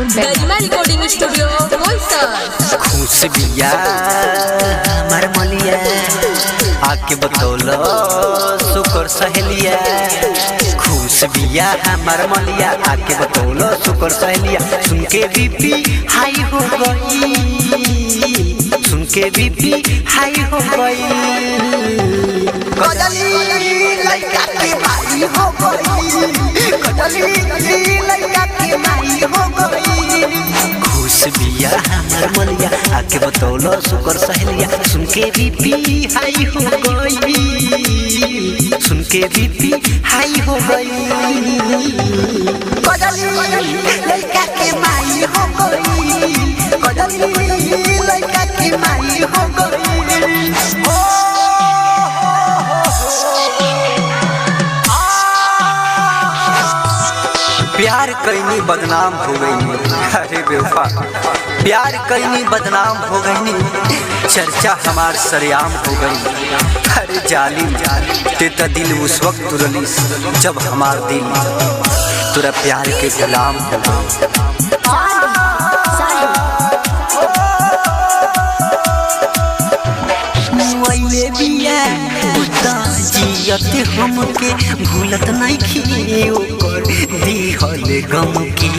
गरिमा recording studio Boisar. खुश बिया हमार मलिया आके बतौलो सुकर सहेलिया। खुश बिया हमार मलिया आके बतौलो सुकर सहेलिया। सुन के बीपी हाई हो गई, सुन के बीपी हाई हो गई। कजली लड़का के माई हो गई, कजली लड़का के माई हो गई। खुश बिया हमार मलिया आके बतौलो सुकर सहेलिया। सुन के बीपी हाई हो गई, सुन के बीपी हाई हो गई। कजली लड़का के माई हो गई, कजली लड़का के माई हो गई। प्यार कईनी बदनाम हो गई, अरे बेवफा प्यार कईनी बदनाम हो गई। चर्चा हमार सरेआम हो गई। अरे जालिम तेरा दिल उस वक्त तुरलिस जब हमार दिल तुरा प्यार के गुलाम हो गई। जियत हमके भूलत नहीं खी ओकर दिहल गम की।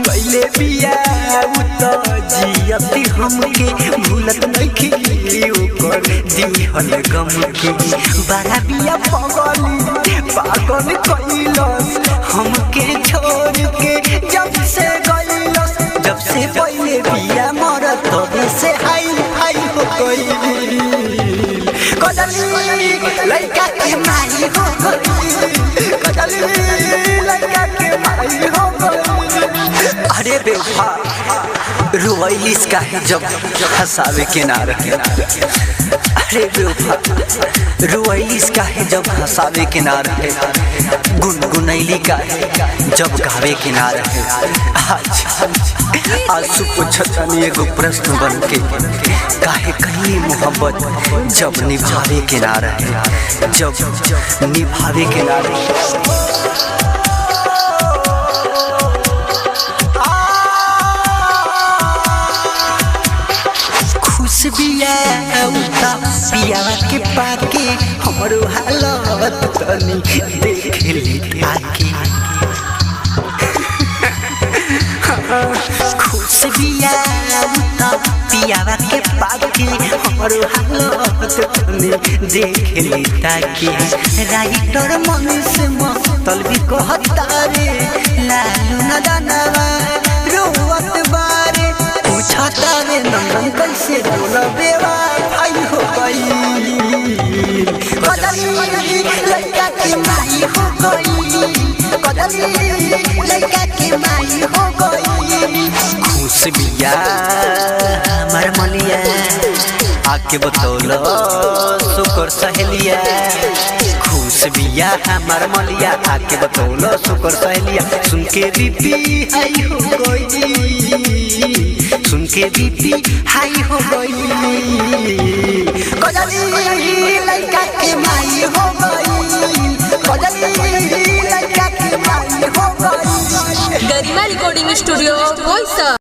पहले बिया जियत हमके भूलत नहीं खी ओकर दिहल गम की। बड़ा बिया पागल कइलस हमके छोड़ के जब से गइलस। जब से पहले बिया मरत तबे से हाई हाई हो गई। कजली लड़का के माई हो गई, कजली लड़का के माई हो गई। अरे बेवफा रुवैलिस का है जब हंसावे के ना रहे। अरे बेवफा रुवैलिस का है जब हंसावे के ना रहे। गुनगुनैली का है जब गावे के ना रहे। आज पूछतनी एगो प्रश्न बन के काहे कहीं मोहब्बत जब निभावे के ना रहे, जब निभावे के ना रहे। खुश बिया पिया के पाके हमरो हालत तनी देख ली आके। खुश बिया पियावा के पाके हमरो हालत तनी देख ली ताकि। राइटर मन से मतलबी कहता रे लालू नदनवा रोवत बारे। पूछता रे नंदन कैसे बोलबे भाई हो गई। कजली लड़का के माई हो गई, कजली लड़का के माई हो गई। खुश बिया हमार मलिया आके बतौलो सुकर सहेलिया। खुश बिया हमार मलिया आके बतौलो सुकर सहेलिया। सुन के बीपी हाई हो गई, सुन के बीपी हाई हो गई। कजली लड़का के माई हो गई, कजली लड़का के माई हो गई। गरिमा रिकॉर्डिंग स्टूडियो बोईसर।